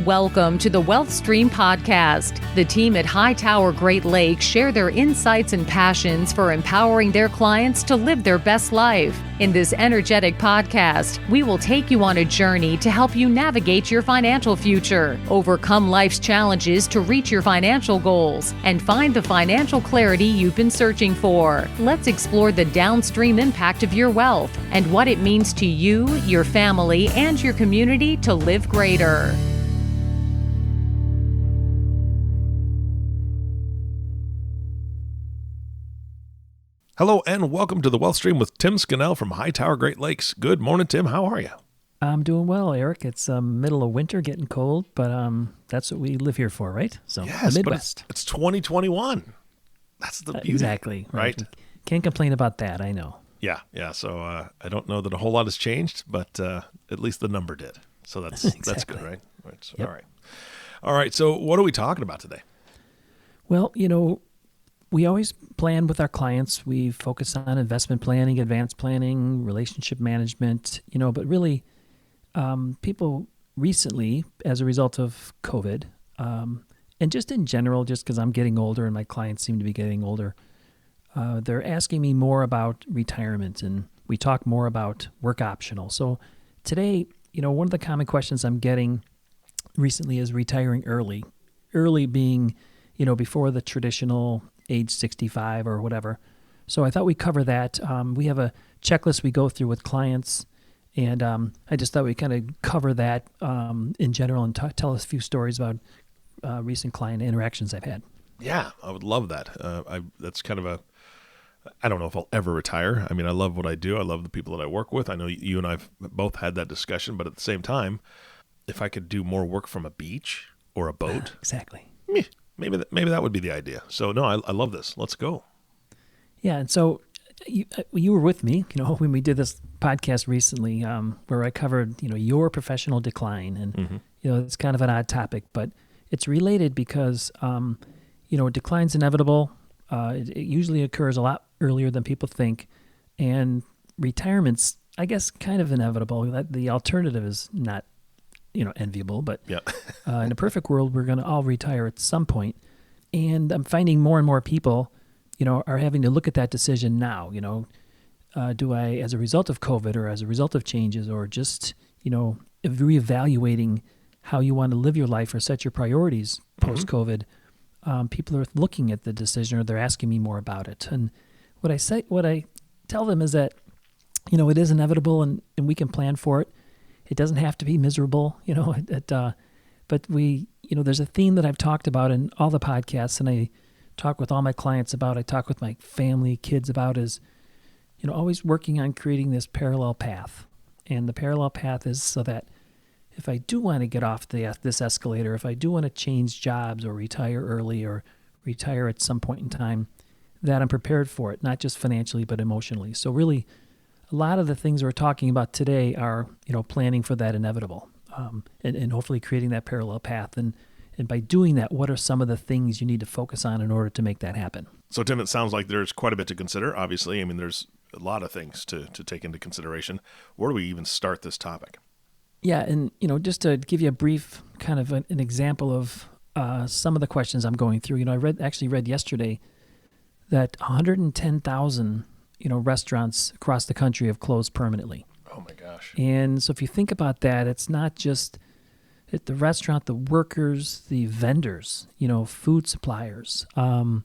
Welcome to the Wealth Stream Podcast. The team at Hightower Great Lakes share their insights and passions for empowering their clients to live their best life. In this energetic podcast, we will take you on a journey to help you navigate your financial future, overcome life's challenges to reach your financial goals, and find the financial clarity you've been searching for. Let's explore the downstream impact of your wealth and what it means to you, your family, and your community to live greater. Hello and welcome to the Wealth Stream with Tim Scannell from Hightower Great Lakes. Good morning, Tim. How are you? I'm doing well, Eric. It's middle of winter, getting cold, but that's what we live here for, right? So yes, the Midwest. But it's 2021. That's the beauty. Exactly. Right? Can't complain about that, I know. Yeah. So I don't know that a whole lot has changed, but at least the number did. So that's Exactly. That's good, right? So, Yep. All right. So what are we talking about today? Well, we always plan with our clients. We focus on investment planning, advanced planning, relationship management, but really people recently, as a result of COVID, and just in general, just because I'm getting older and my clients seem to be getting older, they're asking me more about retirement, and we talk more about work optional. So today, one of the common questions I'm getting recently is retiring early. Early being, before the traditional age 65 or whatever. So I thought we'd cover that. We have a checklist we go through with clients, and I just thought we'd kind of cover that in general and tell us a few stories about recent client interactions I've had. Yeah, I would love that. That's kind of I don't know if I'll ever retire. I mean, I love what I do. I love the people that I work with. I know you and I've both had that discussion, but at the same time, if I could do more work from a beach or a boat. Exactly. Maybe that would be the idea. So no, I love this. Let's go. Yeah. And so you were with me, when we did this podcast recently, where I covered, your professional decline, and it's kind of an odd topic, but it's related because, decline's inevitable. It usually occurs a lot earlier than people think, and retirement's, I guess, kind of inevitable. The alternative is not enviable, but yeah. In a perfect world, we're going to all retire at some point. And I'm finding more and more people, are having to look at that decision now. Do I, as a result of COVID or as a result of changes, or just, reevaluating how you want to live your life or set your priorities post-COVID, people are looking at the decision, or they're asking me more about it. And what I tell them is that, it is inevitable, and we can plan for it. It doesn't have to be miserable, but there's a theme that I've talked about in all the podcasts, and I talk with all my clients about, I talk with my family, kids about, is, always working on creating this parallel path. And the parallel path is so that if I do want to get off this escalator, if I do want to change jobs or retire early or retire at some point in time, that I'm prepared for it, not just financially, but emotionally. So really, a lot of the things we're talking about today are, planning for that inevitable, and hopefully creating that parallel path. And by doing that, what are some of the things you need to focus on in order to make that happen? So, Tim, it sounds like there's quite a bit to consider. Obviously, I mean, there's a lot of things to take into consideration. Where do we even start this topic? Yeah, and, just to give you a brief kind of an example of some of the questions I'm going through, I read yesterday that 110,000 restaurants across the country have closed permanently. Oh my gosh. And so if you think about that, it's not just at the restaurant, the workers, the vendors, food suppliers, the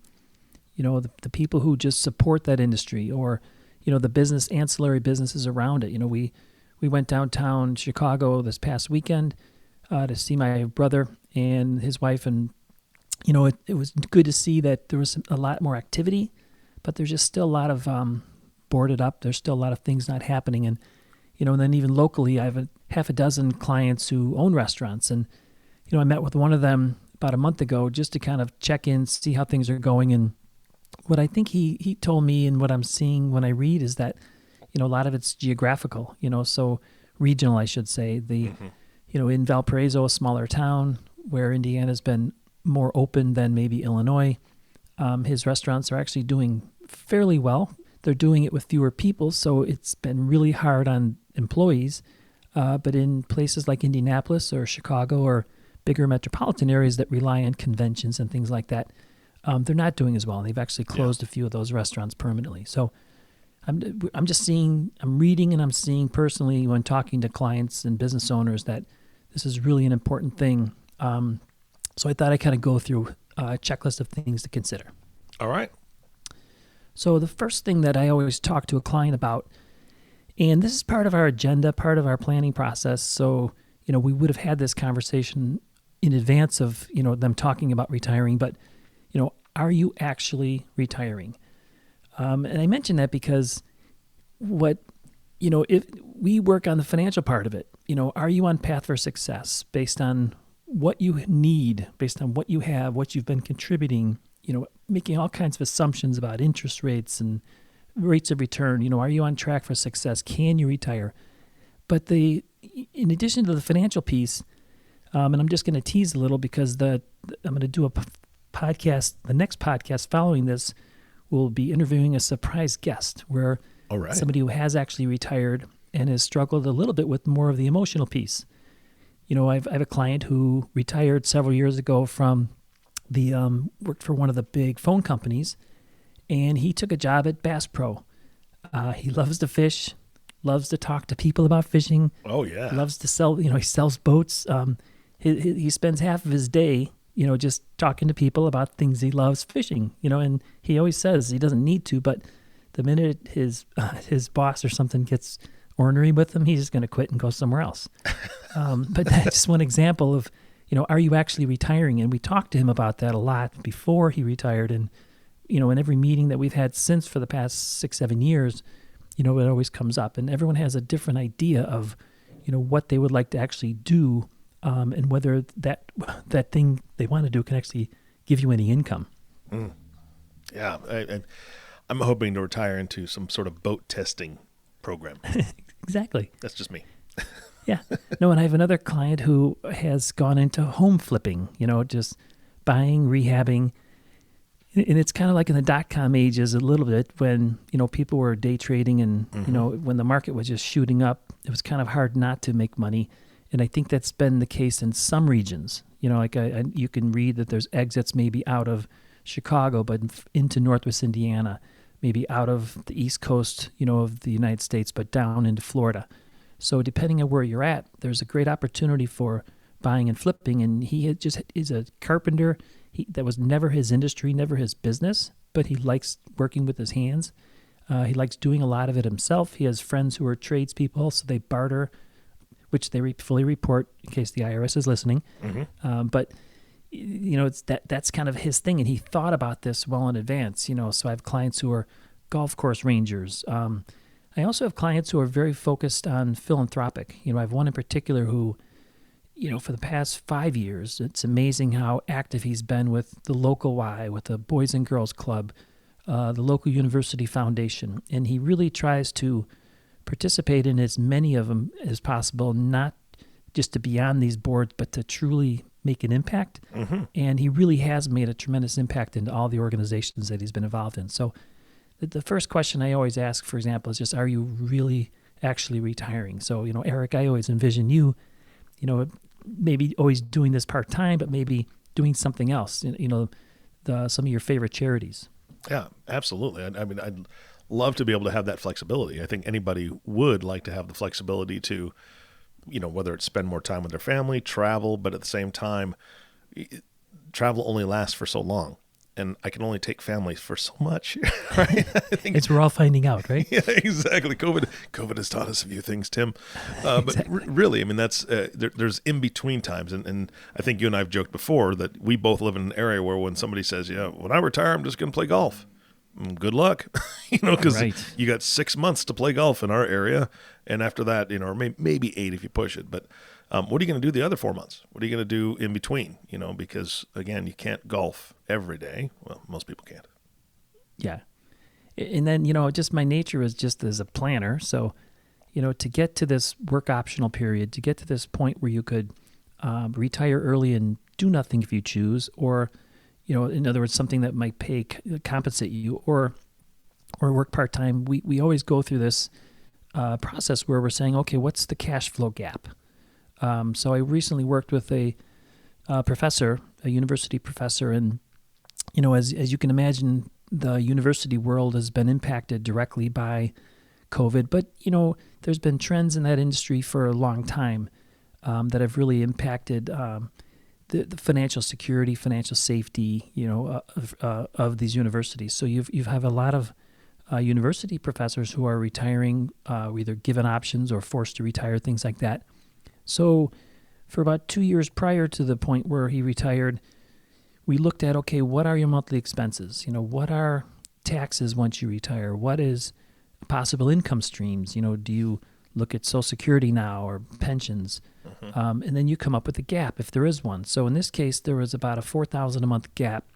people who just support that industry, or, the ancillary businesses around it. We went downtown Chicago this past weekend to see my brother and his wife, and, it was good to see that there was a lot more activity, but there's just still a lot of boarded up. There's still a lot of things not happening. And, and then even locally, I have half a dozen clients who own restaurants. And, I met with one of them about a month ago just to kind of check in, see how things are going. And what I think he told me, and what I'm seeing when I read, is that, a lot of it's geographical, so regional, I should say. In Valparaiso, a smaller town where Indiana's been more open than maybe Illinois, his restaurants are actually doing fairly well. They're doing it with fewer people, so it's been really hard on employees. But in places like Indianapolis or Chicago or bigger metropolitan areas that rely on conventions and things like that, they're not doing as well. They've actually closed a few of those restaurants permanently. So I'm just seeing, I'm reading and I'm seeing personally when talking to clients and business owners that this is really an important thing. So I thought I'd kind of go through a checklist of things to consider. All right. So the first thing that I always talk to a client about, and this is part of our agenda, part of our planning process. So, we would have had this conversation in advance of, them talking about retiring, but, are you actually retiring? And I mention that because if we work on the financial part of it, are you on path for success based on what you need, based on what you have, what you've been contributing, making all kinds of assumptions about interest rates and rates of return. Are you on track for success? Can you retire? But in addition to the financial piece, and I'm just going to tease a little because I'm going to do a podcast. The next podcast following this will be interviewing a surprise guest where somebody who has actually retired and has struggled a little bit with more of the emotional piece. I have a client who retired several years ago from worked for one of the big phone companies, and he took a job at Bass Pro. He loves to fish, loves to talk to people about fishing. Oh yeah. Loves to sell, he sells boats. He spends half of his day, just talking to people about things he loves fishing, and he always says he doesn't need to, but the minute his boss or something gets ornery with him, he's just going to quit and go somewhere else. But that's just one example of, are you actually retiring? And we talked to him about that a lot before he retired. And, in every meeting that we've had since for the past 6-7 years, it always comes up. And everyone has a different idea of, what they would like to actually do and whether that thing they want to do can actually give you any income. Mm. Yeah. I'm hoping to retire into some sort of boat testing program. Exactly. That's just me. Yeah. No, and I have another client who has gone into home flipping, just buying, rehabbing. And it's kind of like in the .com ages a little bit when, people were day trading and, when the market was just shooting up, it was kind of hard not to make money. And I think that's been the case in some regions. You can read that there's exits maybe out of Chicago, but into Northwest Indiana, maybe out of the East Coast, of the United States, but down into Florida. So depending on where you're at, there's a great opportunity for buying and flipping. And he is a carpenter. That was never his industry, never his business, but he likes working with his hands. He likes doing a lot of it himself. He has friends who are tradespeople, so they barter, which they fully report in case the IRS is listening. Mm-hmm. But it's that's kind of his thing, and he thought about this well in advance. So I have clients who are golf course rangers. I also have clients who are very focused on philanthropic. I have one in particular who, for the past 5 years, it's amazing how active he's been with the local Y, with the Boys and Girls Club, the local university foundation, and he really tries to participate in as many of them as possible, not just to be on these boards, but to truly make an impact. Mm-hmm. And he really has made a tremendous impact into all the organizations that he's been involved in. So the first question I always ask, for example, is just, are you really actually retiring? So, Eric, I always envision you, maybe always doing this part-time, but maybe doing something else, some of your favorite charities. Yeah, absolutely. I'd love to be able to have that flexibility. I think anybody would like to have the flexibility to, whether it's spend more time with their family, travel, but at the same time, travel only lasts for so long. And I can only take families for so much, right? I think we're all finding out, right? Yeah, exactly. COVID has taught us a few things, Tim. But really, that's there's in between times, and I think you and I have joked before that we both live in an area where when somebody says, when I retire, I'm just going to play golf. Good luck, because you got 6 months to play golf in our area, and after that, or maybe 8 if you push it, but. What are you going to do the other 4 months? What are you going to do in between? Because again, you can't golf every day. Well, most people can't. Yeah. And then, just my nature is just as a planner. So, to get to this work optional period, to get to this point where you could retire early and do nothing if you choose, or, in other words, something that might compensate you, or work part-time, we always go through this process where we're saying, okay, what's the cash flow gap? So I recently worked with a professor, a university professor, and as you can imagine, the university world has been impacted directly by COVID. But there's been trends in that industry for a long time that have really impacted the financial security, financial safety, of these universities. So you have a lot of university professors who are retiring, either given options or forced to retire, things like that. So for about 2 years prior to the point where he retired, we looked at, okay, what are your monthly expenses? What are taxes once you retire? What is possible income streams? Do you look at Social Security now or pensions? And then you come up with a gap if there is one. So in this case, there was about a $4,000 a month gap.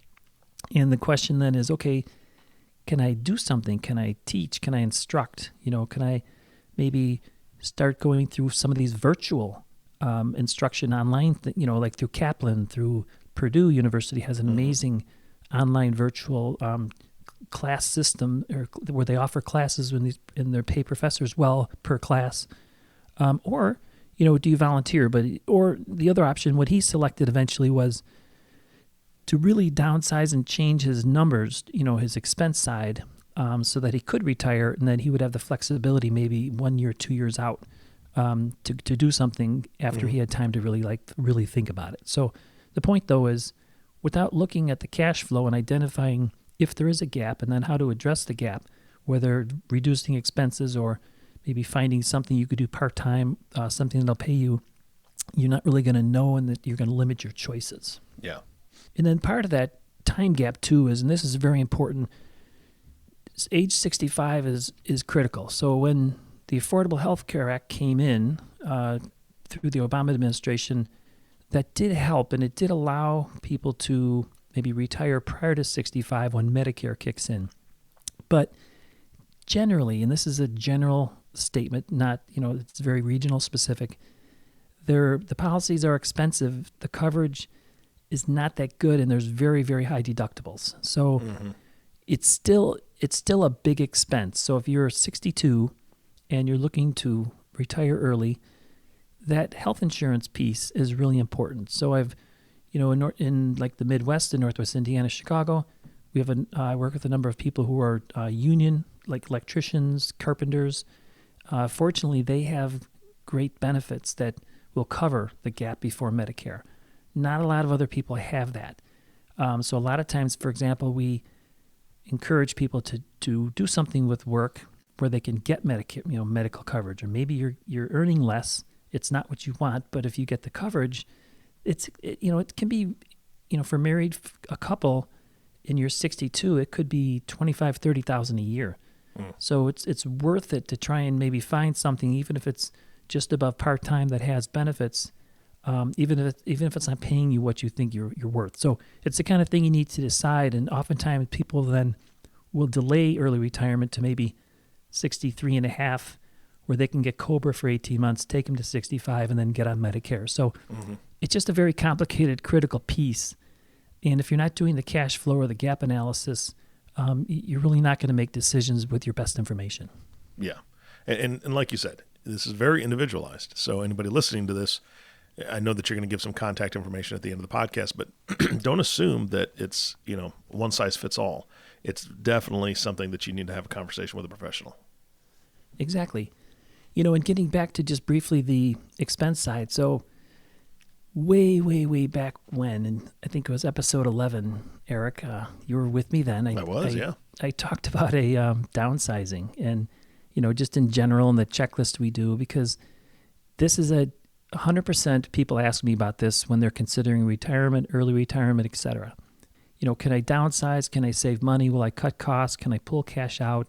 And the question then is, okay, can I do something? Can I teach? Can I instruct? Can I maybe start going through some of these virtual instruction online, like through Kaplan, through Purdue University has an amazing online virtual class system where they offer classes and they pay professors well per class. Or do you volunteer? Or the other option, what he selected eventually was to really downsize and change his numbers, his expense side, so that he could retire and then he would have the flexibility maybe 1 year, 2 years out to do something after he had time to really think about it. So the point, though, is without looking at the cash flow and identifying if there is a gap and then how to address the gap, whether reducing expenses or maybe finding something you could do part-time, something that'll pay you, you're not really going to know, and that you're going to limit your choices. Yeah. And then part of that time gap, too, is, and this is very important, age 65 is critical. So when the Affordable Health Care Act came in through the Obama administration, that did help, and it did allow people to maybe retire prior to 65 when Medicare kicks in. But generally, and this is a general statement, not, it's very regional specific, the policies are expensive, the coverage is not that good, and there's very, very high deductibles. So it's still a big expense. So if you're 62 and you're looking to retire early, that health insurance piece is really important. So I've, in like the Midwest, in Northwest Indiana, Chicago, I work with a number of people who are union, like electricians, carpenters. Fortunately, they have great benefits that will cover the gap before Medicare. Not a lot of other people have that. So a lot of times, for example, we encourage people to do something with work where they can get Medicare, medical coverage, or maybe you're earning less. It's not what you want, but if you get the coverage, it can be, for married a couple and you're 62, it could be $25,000, $30,000 a year. So it's worth it to try and maybe find something, even if it's just above part-time, that has benefits, even if it's not paying you what you think you're worth. So it's the kind of thing you need to decide, and oftentimes people then will delay early retirement to maybe 63 and a half, where they can get COBRA for 18 months, take them to 65, and then get on Medicare. So it's just a very complicated, critical piece. And if you're not doing the cash flow or the gap analysis, you're really not going to make decisions with your best information. Yeah. And like you said, this is very individualized. So anybody listening to this, I know that you're going to give some contact information at the end of the podcast, but don't assume that it's, one size fits all. It's definitely something that you need to have a conversation with a professional. Exactly. And getting back to just briefly the expense side. So way, way, way back when, and I think it was episode 11, Eric, you were with me then. Yeah. I talked about a downsizing and, just in general and the checklist we do, because this is 100% people ask me about this when they're considering retirement, early retirement, et cetera. Can I downsize? Can I save money? Will I cut costs? Can I pull cash out?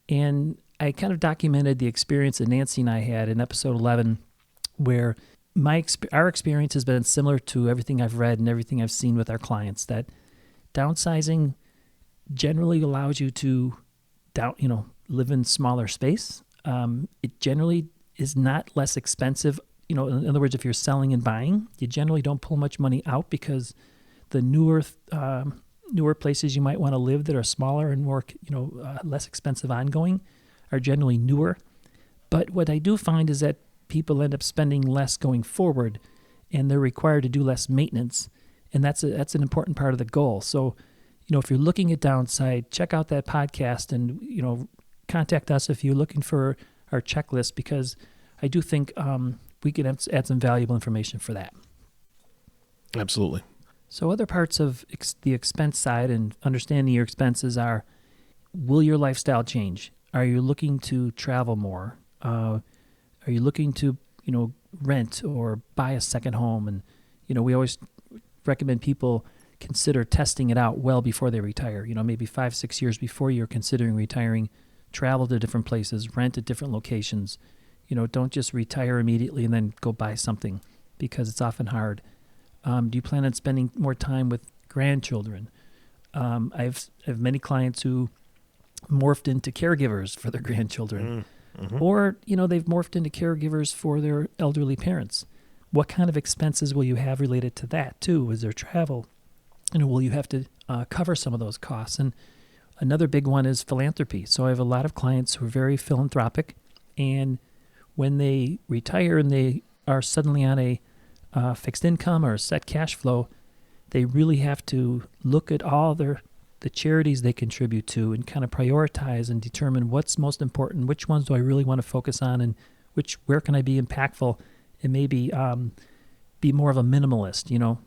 And I kind of documented the experience that Nancy and I had in episode 11, where our experience has been similar to everything I've read and everything I've seen with our clients, that downsizing generally allows you to live in smaller space. It generally is not less expensive. In other words, if you're selling and buying, you generally don't pull much money out, because the newer places you might want to live that are smaller and more, less expensive ongoing are generally newer. But what I do find is that people end up spending less going forward. and they're required to do less maintenance, and that's an important part of the goal. So, if you're looking at downside, check out that podcast and, contact us if you're looking for our checklist, because I do think we can add some valuable information for that. Absolutely. So other parts of the expense side and understanding your expenses are, will your lifestyle change? Are you looking to travel more? Are you looking to, rent or buy a second home? And, we always recommend people consider testing it out well before they retire. Maybe 5-6 years before you're considering retiring, travel to different places, rent at different locations. Don't just retire immediately and then go buy something, because it's often hard. Do you plan on spending more time with grandchildren? I have many clients who morphed into caregivers for their grandchildren, or, they've morphed into caregivers for their elderly parents. What kind of expenses will you have related to that too? Is there travel? Will you have to cover some of those costs? And another big one is philanthropy. So I have a lot of clients who are very philanthropic, and when they retire and they are suddenly on a fixed income or a set cash flow, they really have to look at all the charities they contribute to and kind of prioritize and determine what's most important, which ones do I really want to focus on, and where can I be impactful, and maybe be more of a minimalist,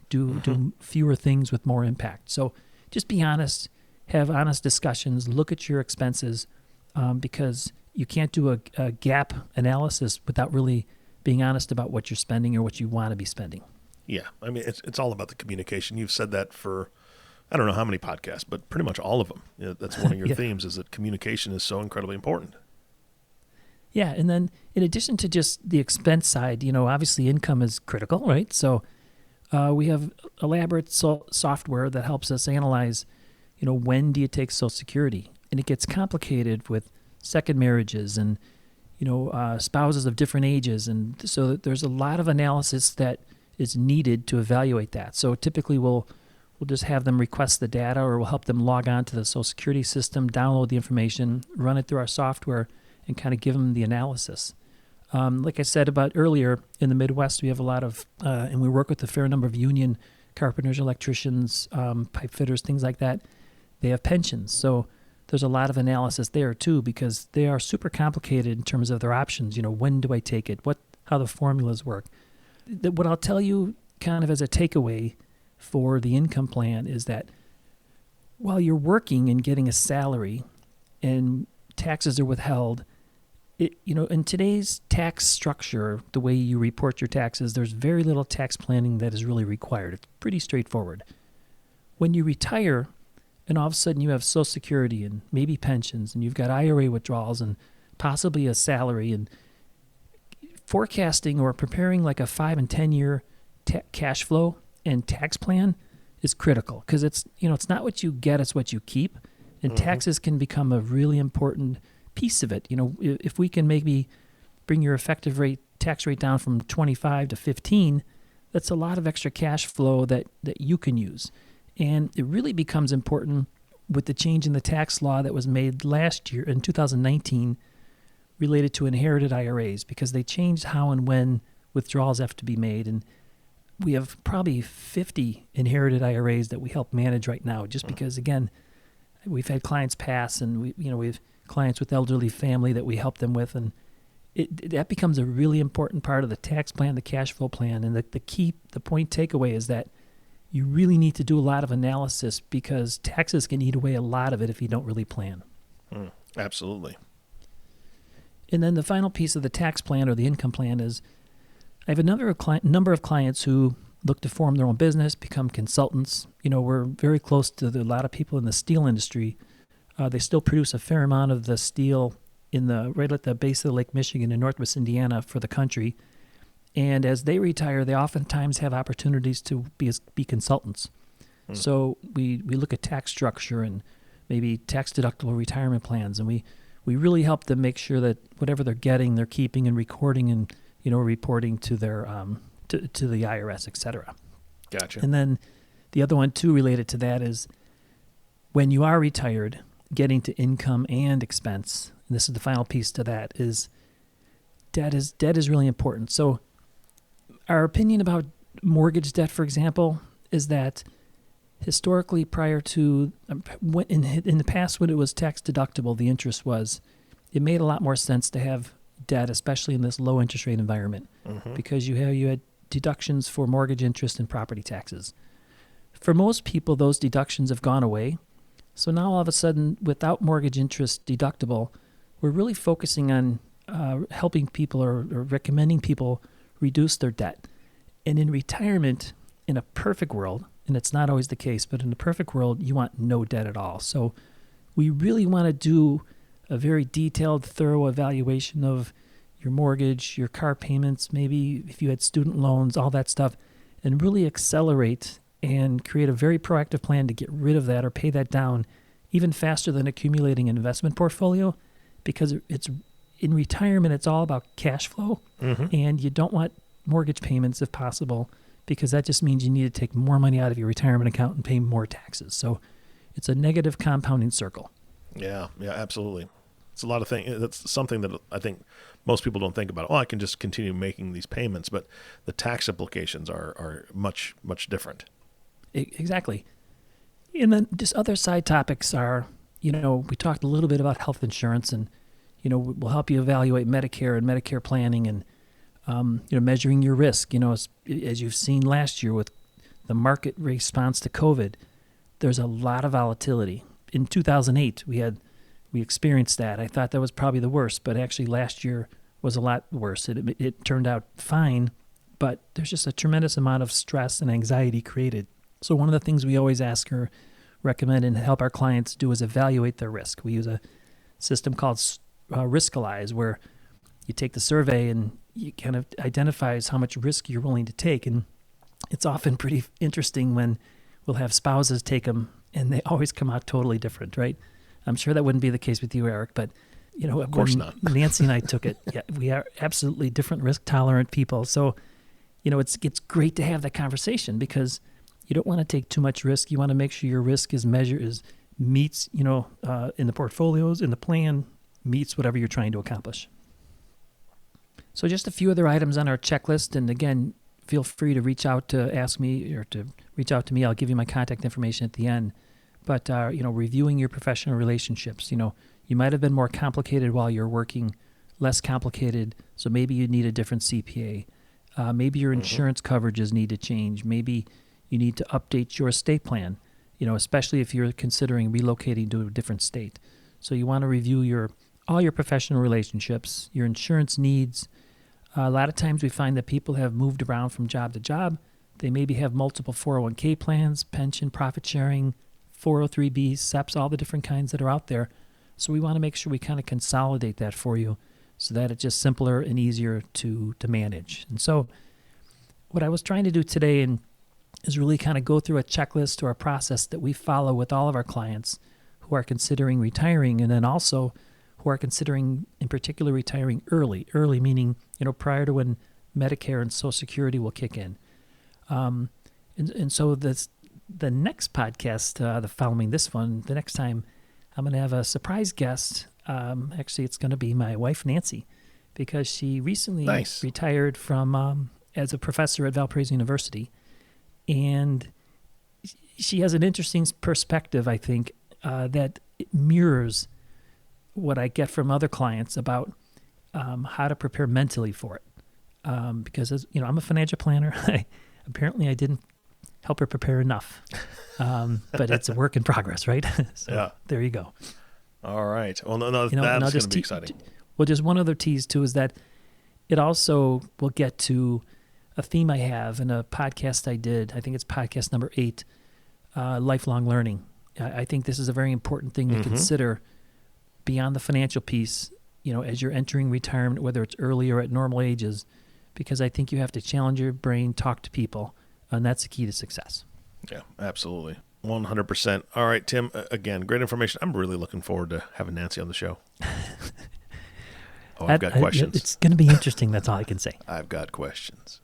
do fewer things with more impact. So just be honest, have honest discussions, look at your expenses, because you can't do a gap analysis without really being honest about what you're spending or what you want to be spending. Yeah. I mean, it's all about the communication. You've said that for, I don't know how many podcasts, but pretty much all of them. That's one of your themes, is that communication is so incredibly important. Yeah, and then in addition to just the expense side, obviously income is critical, right? So we have elaborate software that helps us analyze, when do you take Social Security? And it gets complicated with second marriages and, spouses of different ages. And so there's a lot of analysis that is needed to evaluate that. So typically we'll just have them request the data, or we'll help them log on to the Social Security system, download the information, run it through our software, and kind of give them the analysis. Like I said about earlier, in the Midwest, we have a lot of, and we work with a fair number of union carpenters, electricians, pipe fitters, things like that. They have pensions. So there's a lot of analysis there too, because they are super complicated in terms of their options. When do I take it? How the formulas work. What I'll tell you kind of as a takeaway for the income plan is that while you're working and getting a salary and taxes are withheld, in today's tax structure, the way you report your taxes, there's very little tax planning that is really required. It's pretty straightforward. When you retire and all of a sudden you have Social Security and maybe pensions, and you've got IRA withdrawals and possibly a salary, and forecasting or preparing like a 5 and 10 year cash flow and tax plan is critical, because it's not what you get, it's what you keep. And taxes can become a really important piece of it. If we can maybe bring your effective tax rate down from 25 to 15, that's a lot of extra cash flow that you can use. And it really becomes important with the change in the tax law that was made last year in 2019 related to inherited IRAs, because they changed how and when withdrawals have to be made. And we have probably 50 inherited IRAs that we help manage right now, just because, again, we've had clients pass, and we have clients with elderly family that we help them with, and that becomes a really important part of the tax plan, the cash flow plan. And the point takeaway is that you really need to do a lot of analysis, because taxes can eat away a lot of it if you don't really plan. Absolutely. And then the final piece of the tax plan or the income plan is, I have a number of clients who look to form their own business, become consultants. We're very close to a lot of people in the steel industry. They still produce a fair amount of the steel right at the base of Lake Michigan in Northwest Indiana for the country. And as they retire, they oftentimes have opportunities to be consultants. So we look at tax structure and maybe tax deductible retirement plans, and we really help them make sure that whatever they're getting, they're keeping and recording and reporting to their to the IRS, et cetera. Gotcha. And then the other one too related to that is, when you are retired, getting to income and expense, and this is the final piece to that, is debt is really important. So our opinion about mortgage debt, for example, is that historically prior to, in the past when it was tax deductible, the interest was, it made a lot more sense to have debt, especially in this low interest rate environment, because you had deductions for mortgage interest and property taxes. For most people, those deductions have gone away. So now all of a sudden, without mortgage interest deductible, we're really focusing on helping people or recommending people reduce their debt. And in retirement, in a perfect world, and it's not always the case, but in a perfect world, you want no debt at all. So we really want to do a very detailed, thorough evaluation of your mortgage, your car payments, maybe if you had student loans, all that stuff, and really accelerate and create a very proactive plan to get rid of that or pay that down even faster than accumulating an investment portfolio, because it's in retirement, it's all about cash flow, and you don't want mortgage payments if possible, because that just means you need to take more money out of your retirement account and pay more taxes. So it's a negative compounding circle. Yeah, absolutely. It's a lot of things. That's something that I think most people don't think about. Oh, I can just continue making these payments, but the tax implications are much, much different. Exactly. And then just other side topics are, we talked a little bit about health insurance, and, we'll help you evaluate Medicare and Medicare planning, and, measuring your risk. As you've seen last year with the market response to COVID, there's a lot of volatility. In 2008, we experienced that. I thought that was probably the worst, but actually last year was a lot worse. It turned out fine, but there's just a tremendous amount of stress and anxiety created. So one of the things we always ask or recommend and help our clients do is evaluate their risk. We use a system called Riskalyze, where you take the survey and you kind of identifies how much risk you're willing to take. And it's often pretty interesting when we'll have spouses take them, and they always come out totally different, right? I'm sure that wouldn't be the case with you, Eric, but of course not. Nancy and I took it. Yeah, we are absolutely different risk tolerant people. So, it's great to have that conversation, because you don't want to take too much risk. You want to make sure your risk meets, in the portfolios, in the plan, meets whatever you're trying to accomplish. So just a few other items on our checklist. And again, feel free to reach out to ask me or to reach out to me. I'll give you my contact information at the end. But, reviewing your professional relationships. You might have been more complicated while you're working, less complicated. So maybe you need a different CPA. Maybe your insurance coverages need to change. Maybe you need to update your estate plan, especially if you're considering relocating to a different state. So you want to review all your professional relationships, your insurance needs. A lot of times we find that people have moved around from job to job. They maybe have multiple 401k plans, pension, profit sharing, 403bs, SEPs, all the different kinds that are out there. So we want to make sure we kind of consolidate that for you so that it's just simpler and easier to manage. And so what I was trying to do today is really kind of go through a checklist or a process that we follow with all of our clients who are considering retiring, and then also who are considering, in particular, retiring early. Early meaning, prior to when Medicare and Social Security will kick in. And so the next podcast, following this one, the next time, I'm going to have a surprise guest. Actually, it's going to be my wife, Nancy, because she recently retired from as a professor at Valparaiso University. And she has an interesting perspective, I think, that mirrors what I get from other clients about how to prepare mentally for it. Because, I'm a financial planner. Apparently, I didn't help her prepare enough. But it's a work in progress, right? So yeah. There you go. All right. Well, no, that's going to be exciting. Well, just one other tease, too, is that it also will get to a theme I have in a podcast I did. I think it's podcast number 8, lifelong learning. I think this is a very important thing to consider beyond the financial piece, as you're entering retirement, whether it's early or at normal ages, because I think you have to challenge your brain, talk to people, and that's the key to success. Yeah, absolutely. 100%. All right, Tim, again, great information. I'm really looking forward to having Nancy on the show. I've got questions. It's going to be interesting. That's all I can say. I've got questions.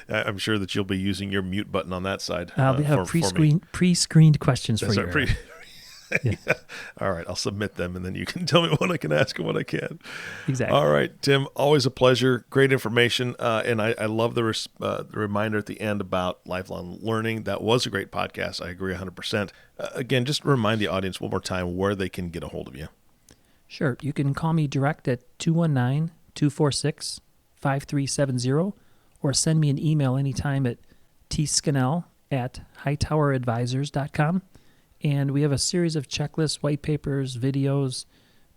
I'm sure that you'll be using your mute button on that side. I'll have pre-screened questions for you. Yeah. All right, I'll submit them, and then you can tell me what I can ask and what I can't. Exactly. All right, Tim, always a pleasure. Great information, and I love the reminder at the end about lifelong learning. That was a great podcast. I agree 100%. Again, just remind the audience one more time where they can get a hold of you. Sure. You can call me direct at 219-246-5370 or send me an email anytime at tscannell@hightoweradvisors.com. And we have a series of checklists, white papers, videos,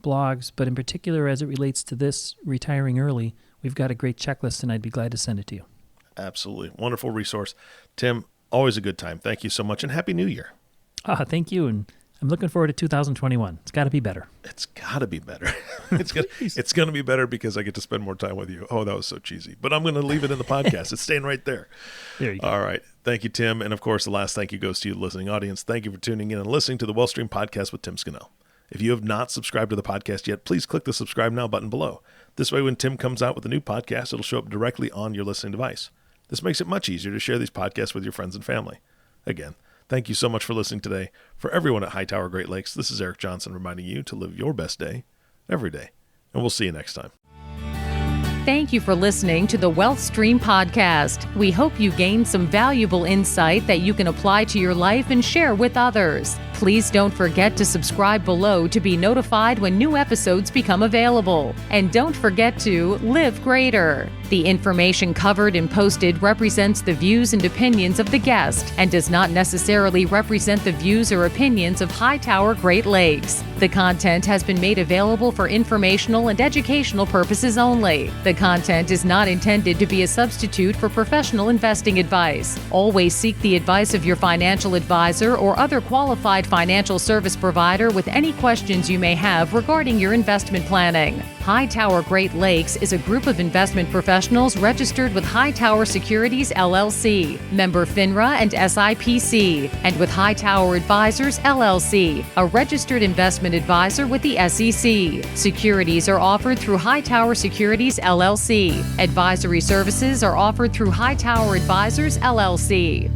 blogs, but in particular as it relates to this retiring early, we've got a great checklist and I'd be glad to send it to you. Absolutely. Wonderful resource. Tim, always a good time. Thank you so much, and Happy New Year. Thank you, and I'm looking forward to 2021. It's got to be better. It's got to be better. It's going to be better because I get to spend more time with you. Oh, that was so cheesy. But I'm going to leave it in the podcast. It's staying right there. There you go. All right. Thank you, Tim. And, of course, the last thank you goes to you, the listening audience. Thank you for tuning in and listening to the WealthStream Podcast with Tim Scannell. If you have not subscribed to the podcast yet, please click the subscribe now button below. This way, when Tim comes out with a new podcast, it'll show up directly on your listening device. This makes it much easier to share these podcasts with your friends and family. Again, thank you so much for listening today. For everyone at Hightower Great Lakes, this is Eric Johnson reminding you to live your best day every day. And we'll see you next time. Thank you for listening to the WealthStream podcast. We hope you gained some valuable insight that you can apply to your life and share with others. Please don't forget to subscribe below to be notified when new episodes become available. And don't forget to live greater. The information covered and posted represents the views and opinions of the guest and does not necessarily represent the views or opinions of Hightower Great Lakes. The content has been made available for informational and educational purposes only. The content is not intended to be a substitute for professional investing advice. Always seek the advice of your financial advisor or other qualified financial service provider with any questions you may have regarding your investment planning. Hightower Great Lakes is a group of investment professionals registered with Hightower Securities LLC, member FINRA and SIPC, and with Hightower Advisors LLC, a registered investment advisor with the SEC. Securities are offered through Hightower Securities LLC. Advisory services are offered through Hightower Advisors LLC.